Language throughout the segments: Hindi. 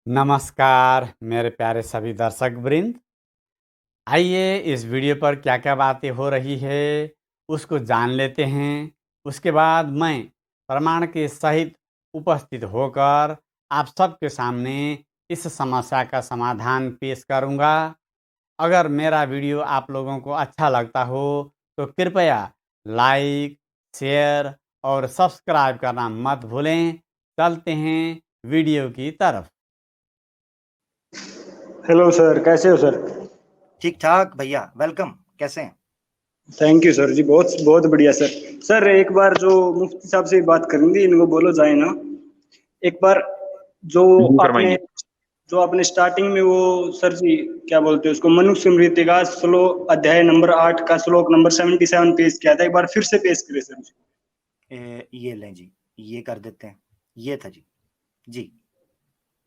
नमस्कार मेरे प्यारे सभी दर्शक वृंद। आइए इस वीडियो पर क्या क्या बातें हो रही है उसको जान लेते हैं। उसके बाद मैं प्रमाण के सहित उपस्थित होकर आप सबके सामने इस समस्या का समाधान पेश करूंगा। अगर मेरा वीडियो आप लोगों को अच्छा लगता हो तो कृपया लाइक, शेयर और सब्सक्राइब करना मत भूलें। चलते हैं वीडियो की तरफ। हेलो सर, कैसे हो सर? ठीक ठाक भैया, वेलकम। कैसे हैं? थैंक यू सर जी, बहुत बहुत बढ़िया सर। सर एक बार जो मुफ्ती साहब से बात करनी थी, इनको बोलो जाए ना एक बार। जो जी आपने फरमाइए। जो आपने स्टार्टिंग में वो सर जी क्या बोलते हैं उसको, मनुष्य स्मृति का श्लोक अध्याय नंबर 8 का श्लोक नंबर 77 पेश किया था, एक बार फिर से पेश करें सर जी। ये लें जी, ये कर देते हैं। ये था जी। जी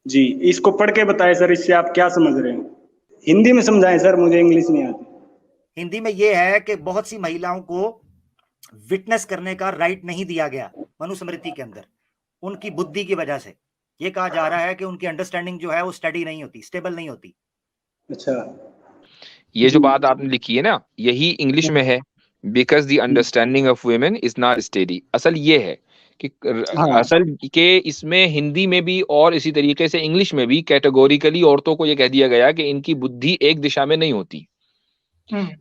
जी, इसको पढ़ के बताएं सर, इससे आप क्या समझ रहे हैं? हिंदी में समझाएं सर, मुझे इंग्लिश नहीं आती। हिंदी में ये है कि बहुत सी महिलाओं को विटनेस करने का राइट नहीं दिया गया मनुस्मृति के अंदर, उनकी बुद्धि की वजह से। ये कहा जा रहा है कि उनकी अंडरस्टैंडिंग जो है वो स्टडी नहीं होती, स्टेबल नहीं होती। अच्छा। ये जो जी। बात आपने लिखी है ना, यही इंग्लिश में है। Because the G. Understanding of women is not steady. असल ये है कि हाँ। असल के इसमें हिंदी में भी और इसी तरीके से इंग्लिश में भी कैटेगोरिकली औरतों को ये कह दिया गया कि इनकी बुद्धि एक दिशा में नहीं होती।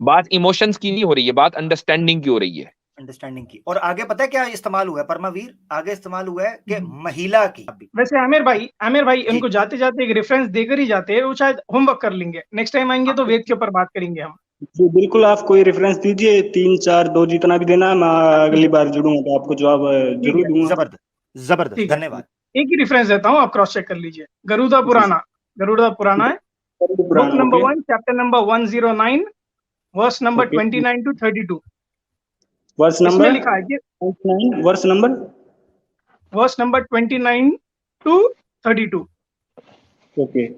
बात इमोशंस की नहीं हो रही है, बात अंडरस्टैंडिंग की हो रही है। अंडरस्टैंडिंग की। और आगे पता है क्या इस्तेमाल हुआ है परमावीर? आगे इस्तेमाल हुआ है कि महिला की। वैसे आमिर भाई जी। इनको जाते जाते एक रेफरेंस देकर ही जाते हैं, वो शायद होमवर्क कर लेंगे। नेक्स्ट टाइम आएंगे तो वेद के ऊपर बात करेंगे हम। जी बिल्कुल, आप कोई रेफरेंस दीजिए, 3 4 2 जितना भी देना है, मैं अगली बार जुड़ूंगा तो आपको जवाब ठीक जरूर है, दूंगा। जबरदस्त जबरदस्त, ठीक है। धन्यवाद। एक ही रेफरेंस देता हूँ, आप क्रॉस चेक कर लीजिए। जी। गरुड़ा पुराना है, बुक पुराना, number okay. 1, chapter number 109, verse number okay. 29 to 32। वर्ष इसमें नंबर लिखा है कि 29, वर्ष number. Verse number 29 to 32। Okay.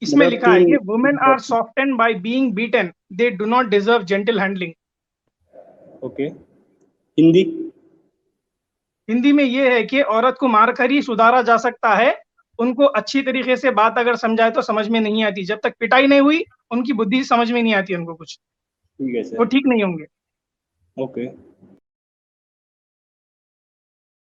इसमें मतलब लिखा है तीन। कि women are softened by being beaten, they do not deserve gentle handling. Okay. Hindi. Hindi में ये है कि औरत को मारकर ही सुधारा जा सकता है। उनको अच्छी तरीके से बात अगर समझाए तो समझ में नहीं आती। जब तक पिटाई नहीं हुई उनकी बुद्धि समझ में नहीं आती उनको कुछ। ठीक है वो सर। ठीक नहीं होंगे। ओके।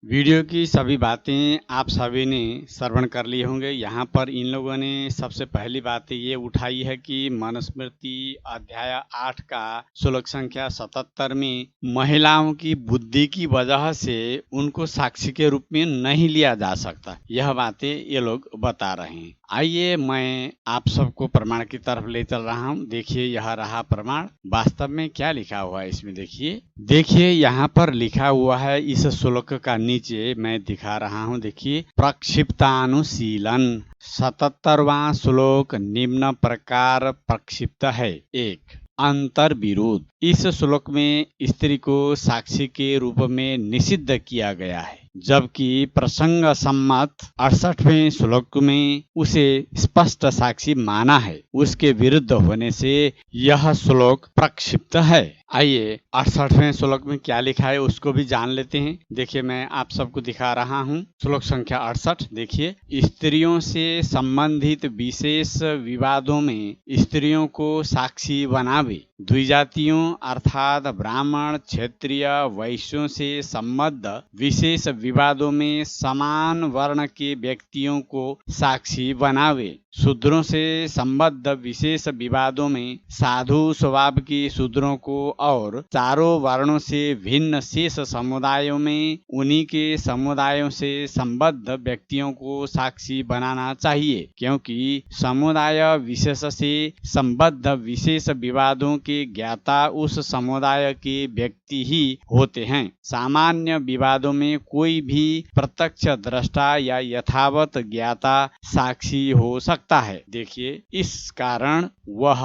वीडियो की सभी बातें आप सभी ने श्रवण कर लिए होंगे। यहाँ पर इन लोगों ने सबसे पहली बात ये उठाई है कि मनुस्मृति अध्याय 8 का श्लोक संख्या 77 में महिलाओं की बुद्धि की वजह से उनको साक्षी के रूप में नहीं लिया जा सकता। यह बातें ये लोग बता रहे हैं। आइए मैं आप सबको प्रमाण की तरफ ले चल रहा हूँ। देखिए यह रहा प्रमाण। वास्तव में क्या लिखा हुआ है इसमें देखिए यहाँ पर लिखा हुआ है, इस श्लोक का नीचे मैं दिखा रहा हूँ। देखिए, प्रक्षिप्तानुशीलन 77वां श्लोक निम्न प्रकार प्रक्षिप्त है। एक, अंतर विरोध। इस श्लोक में स्त्री को साक्षी के रूप में निषिद्ध किया गया है, जबकि प्रसंग सम्मत 68वें श्लोक में उसे स्पष्ट साक्षी माना है। उसके विरुद्ध होने से यह श्लोक प्रक्षिप्त है। आइए 68वें श्लोक में क्या लिखा है उसको भी जान लेते हैं। देखिए मैं आप सबको दिखा रहा हूँ श्लोक संख्या 68। देखिए, स्त्रियों से संबंधित विशेष विवादों में स्त्रियों को साक्षी बनावे। द्विजातियों अर्थात ब्राह्मण, क्षत्रिय, वैश्यों से संबद्ध विशेष विवादों में समान वर्ण के व्यक्तियों को साक्षी बनावे। शूद्रों से संबद्ध विशेष विवादों में साधु स्वभाव के शूद्रों को और चारों वर्णों से भिन्न शेष समुदायों में उन्हीं के समुदायों से संबद्ध व्यक्तियों को साक्षी बनाना चाहिए, क्योंकि समुदाय विशेष से संबद्ध विशेष विवादों के ज्ञाता उस समुदाय के व्यक्ति ही होते हैं। सामान्य विवादों में कोई भी प्रत्यक्ष दृष्टा या यथावत ज्ञाता साक्षी हो सकता है। देखिए, इस कारण वह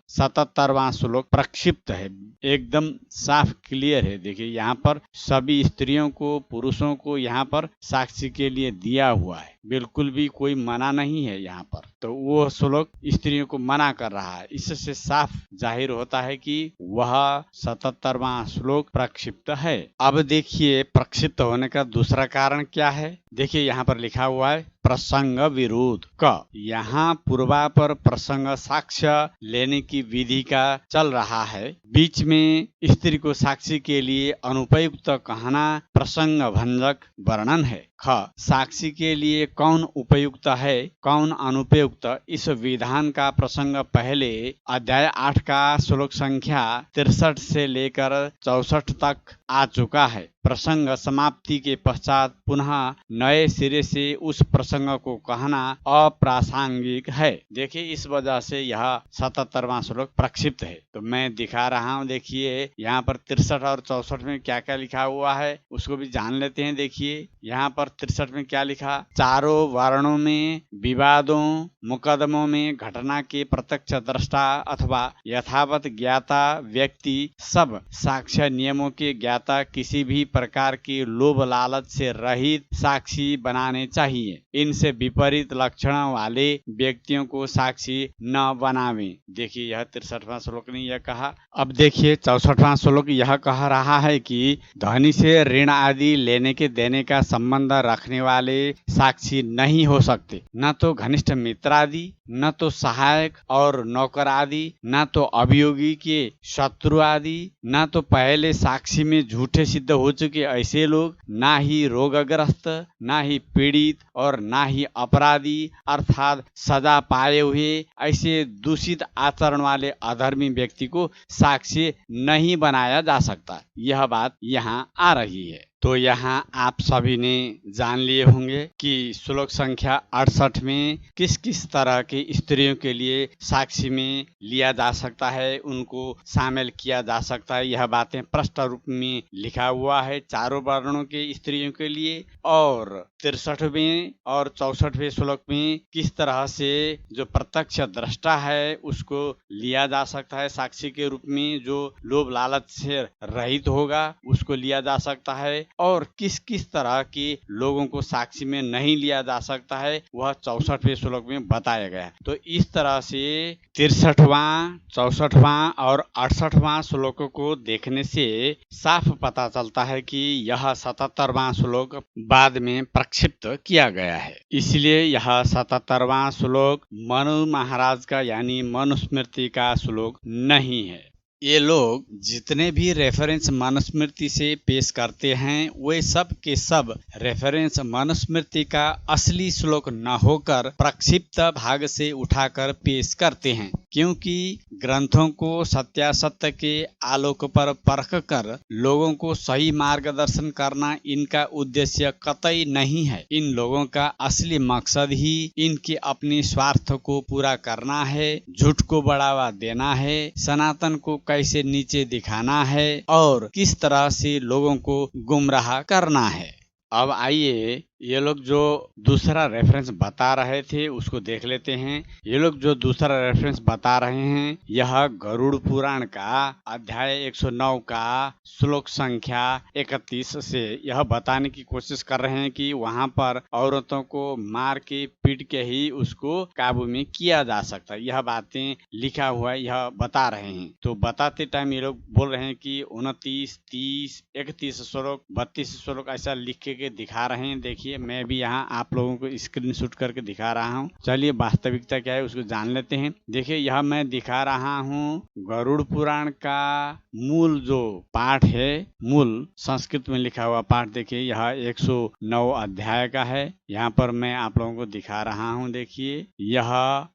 77वां श्लोक प्रक्षिप्त है, एकदम साफ क्लियर है। देखिए यहाँ पर सभी स्त्रियों को, पुरुषों को यहाँ पर साक्षी के लिए दिया हुआ है, बिल्कुल भी कोई मना नहीं है यहाँ पर। तो वो श्लोक स्त्रियों को मना कर रहा है। इससे साफ जाहिर होता है कि वह 77वां श्लोक प्रक्षिप्त है। अब देखिए प्रक्षिप्त होने का दूसरा कारण क्या है। देखिए यहाँ पर लिखा हुआ है प्रसंग विरोध क। यहाँ पूर्वापर प्रसंग साक्ष्य लेने की विधि का चल रहा है। बीच में स्त्री को साक्षी के लिए अनुपयुक्त कहना प्रसंग भंजक वर्णन है। ख साक्षी के लिए कौन उपयुक्त है कौन अनुपयुक्त, इस विधान का प्रसंग पहले अध्याय 8 का श्लोक संख्या 63 से लेकर 64 तक आ चुका है। प्रसंग समाप्ति के पश्चात पुनः नए सिरे से उस प्रसंग को कहना अप्रासंगिक है। देखिए इस वजह से यह 77वां श्लोक प्रक्षिप्त है। तो मैं दिखा रहा हूँ, देखिए यहाँ पर 63 और 64 में क्या क्या लिखा हुआ है उसको भी जान लेते हैं। देखिए यहाँ पर 63 में क्या लिखा, चारों वर्णों में विवादों मुकदमों में घटना के प्रत्यक्ष दृष्टा अथवा यथावत ज्ञाता व्यक्ति सब साक्ष्य नियमों के ज्ञाता किसी भी प्रकार की लोभ लालच से रहित साक्षी बनाने चाहिए। इनसे विपरीत लक्षणों वाले व्यक्तियों को साक्षी न बनावें। देखिए यह 63वां श्लोक ने यह कहा। अब देखिए 64वां श्लोक यह कह रहा है कि धनी से ऋण आदि लेने के देने का संबंध रखने वाले साक्षी नहीं हो सकते, न तो घनिष्ठ मित्र आदि, न तो सहायक और नौकर आदि, न तो अभियोगी के शत्रु आदि, न तो पहले साक्षी में झूठे सिद्ध हो चुके ऐसे लोग, ना ही रोगग्रस्त, ना ही पीड़ित और ना ही अपराधी अर्थात सजा पाए हुए ऐसे दूषित आचरण वाले अधर्मी व्यक्ति को साक्षी नहीं बनाया जा सकता। यह बात यहाँ आ रही है। तो यहाँ आप सभी ने जान लिए होंगे कि श्लोक संख्या 68 में किस किस तरह की स्त्रियों के लिए साक्षी में लिया जा सकता है, उनको शामिल किया जा सकता है। यह बातें प्रश्न रूप में लिखा हुआ है चारों वर्णों के स्त्रियों के लिए। और 63वें और 64वें श्लोक में किस तरह से जो प्रत्यक्ष दृष्टा है उसको लिया जा सकता है साक्षी के रूप में, जो लोभ लालच से रहित होगा उसको लिया जा सकता है। और किस किस तरह के लोगों को साक्षी में नहीं लिया जा सकता है वह 64वें श्लोक में बताया गया है। तो इस तरह से 63वां 64वां और 68वां श्लोकों को देखने से साफ पता चलता है कि यह 77वां श्लोक बाद में प्रक्षिप्त किया गया है। इसलिए यह 77वां श्लोक मनु महाराज का यानी मनुस्मृति का श्लोक नहीं है। ये लोग जितने भी रेफरेंस मनुस्मृति से पेश करते हैं वे सब के सब रेफरेंस मनुस्मृति का असली श्लोक न होकर प्रक्षिप्त भाग से उठाकर पेश करते हैं, क्योंकि ग्रंथों को सत्यासत्य के आलोक पर परख कर लोगों को सही मार्गदर्शन करना इनका उद्देश्य कतई नहीं है। इन लोगों का असली मकसद ही इनके अपने स्वार्थ को पूरा करना है, झूठ को बढ़ावा देना है, सनातन को कैसे नीचे दिखाना है और किस तरह से लोगों को गुमराह करना है। अब आइए ये लोग जो दूसरा रेफरेंस बता रहे थे उसको देख लेते हैं। ये लोग जो दूसरा रेफरेंस बता रहे हैं यह गरुड़ पुराण का अध्याय 109 का श्लोक संख्या 31 से यह बताने की कोशिश कर रहे हैं कि वहां पर औरतों को मार के पीट के ही उसको काबू में किया जा सकता है। यह बातें लिखा हुआ है, यह बता रहे हैं। तो बताते टाइम ये लोग बोल रहे हैं कि 29, 30, 31 श्लोक 32 श्लोक ऐसा लिख के दिखा रहे हैं। देखिए मैं भी यहाँ आप लोगों को स्क्रीनशॉट करके दिखा रहा हूँ। चलिए वास्तविकता क्या है उसको जान लेते हैं। देखिए यह मैं दिखा रहा हूँ गरुड़ पुराण का मूल जो पाठ है, मूल संस्कृत में लिखा हुआ पाठ। देखिए यह 109 अध्याय का है। यहाँ पर मैं आप लोगों को दिखा रहा हूँ। देखिए यह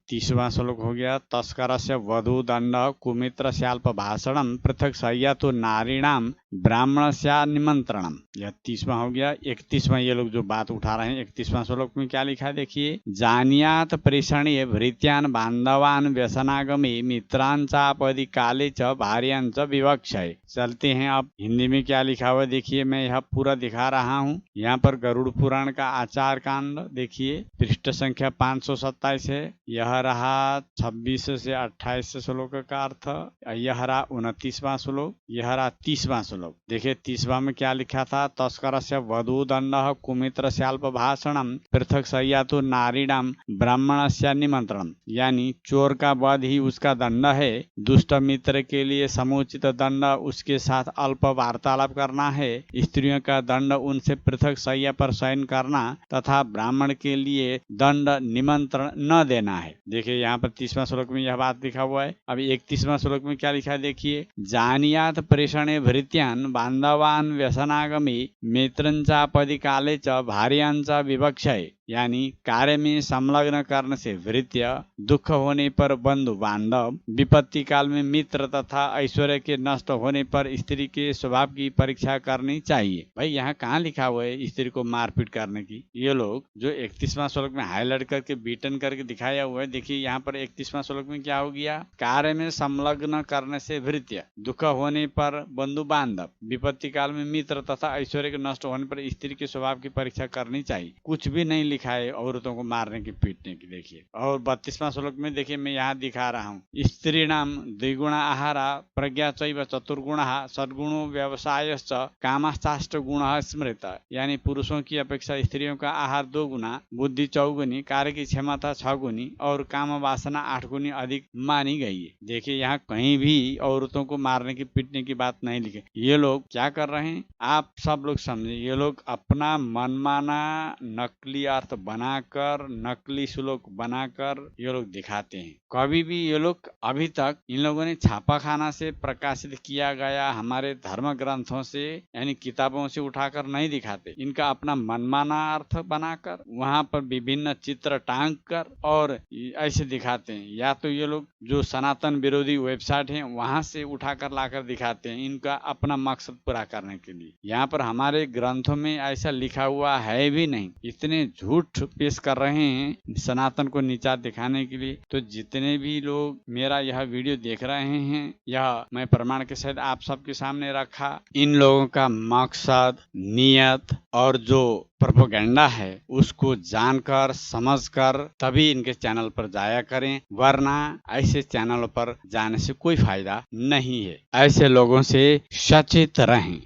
30वां श्लोक हो गया। तस्करस्य वधू दंड कुमित्र स्याल्प भाषणम पृथक सह्या तो नारीणाम ब्राह्मणस्या निमंत्रणम। यह 30वां हो गया। 31वां ये लोग जो बात उठा रहे हैं 31वां श्लोक में क्या लिखा है देखिए। जानियात प्रेषणीय भृत्यान बांधवान व्यसनागमे मित्रान चापदि काले च भार्यान च विवक्षय। चलते हैं अब हिंदी में क्या लिखा हुआ देखिए। मैं यह पूरा दिखा रहा हूँ। यहाँ पर गरुड़ पुराण का आचार कांड देखिए, पृष्ठ संख्या 527 है। यह रहा 26 से 28 श्लोक का अर्थ। यह रहा 29वां श्लोक। यह रहा 30वां श्लोक। देखिए 30वां में क्या लिखा था। तस्करस्य वधू दंड कुमित्र चोरस्याल्प भाषणम पृथक सय्यातु नारीणाम ब्राह्मणस्य निमंत्रणम, यानी चोर का वध ही उसका दंड है, दुष्ट मित्र के लिए समुचित दंड उसके साथ अल्प वार्तालाप करना है, स्त्रियों का दंड उनसे पृथक शय्या पर शयन करना तथा ब्राह्मण के लिए दंड निमंत्रण न देना है। देखिए यहाँ पर 30वां श्लोक में यह बात लिखा हुआ है। अब 31वां श्लोक में क्या लिखा है देखिए, जानियात प्रेषणे भृत्यान बांधवान व्यसनागमी मित्रंचापदि काले च भार्यांचा विवक्षय, यानी कार्य में संलग्न करने से भृत्य, दुख होने पर बंधु बांधव, विपत्ति काल में मित्र तथा ऐश्वर्य के नष्ट होने पर स्त्री के स्वभाव की परीक्षा करनी चाहिए। भाई यहाँ कहाँ लिखा हुआ है स्त्री को मारपीट करने की? ये लोग जो 31वां श्लोक में हाईलाइट करके बीटन करके दिखाया हुआ है, देखिए यहाँ पर 31वां श्लोक में क्या हो गया, कार्य में संलग्न करने से भृत्य, दुख होने पर बंधु बांधव, विपत्ति काल में मित्र तथा ऐश्वर्य के नष्ट होने पर स्त्री के स्वभाव की परीक्षा करनी चाहिए। कुछ भी नहीं लिखा है औरतों को मारने की पीटने की। देखिए और 32वां श्लोक में देखिए मैं यहाँ दिखा रहा हूँ, स्त्री नाम द्विगुणा आहारा प्रज्ञा चैव चतुर्गुणः सद्गुणो व्यवसायश्च कामाश्चाष्ट गुणः स्मृत, यानी पुरुषों की अपेक्षा स्त्रियों का आहार 2 गुना, बुद्धि 4 गुनी, कार्य की क्षमता 6 गुनी और काम वासना 8 गुनी अधिक मानी गई है। देखिए यहाँ कहीं भी औरतों को मारने की पीटने की बात नहीं लिखी। ये लोग क्या कर रहे हैं आप सब लोग समझे, ये लोग अपना मनमाना नकली अर्थ बनाकर, नकली श्लोक बनाकर ये लोग दिखाते हैं। कभी भी ये लोग अभी तक इन लोगों ने छापाखाना से प्रकाशित किया गया हमारे धर्म ग्रंथों से यानी किताबों से उठाकर नहीं दिखाते, इनका अपना मनमाना अर्थ बनाकर वहां पर विभिन्न चित्र टांग कर और ऐसे दिखाते हैं। या तो ये लोग जो सनातन विरोधी वेबसाइट हैं वहां से उठाकर लाकर दिखाते हैं, इनका अपना मकसद पूरा करने के लिए। यहाँ पर हमारे ग्रंथों में ऐसा लिखा हुआ है भी नहीं, इतने झूठ पेश कर रहे हैं सनातन को नीचा दिखाने के लिए। तो जितने भी लोग मेरा यह वीडियो देख रहे हैं, यह मैं प्रमाण के साथ आप सबके सामने रखा। इन लोगों का मकसद, नियत और जो प्रोपेगेंडा है उसको जानकर समझकर तभी इनके चैनल पर जाया करें, वरना ऐसे चैनलों पर जाने से कोई फायदा नहीं है। ऐसे लोगों से सचेत रहें।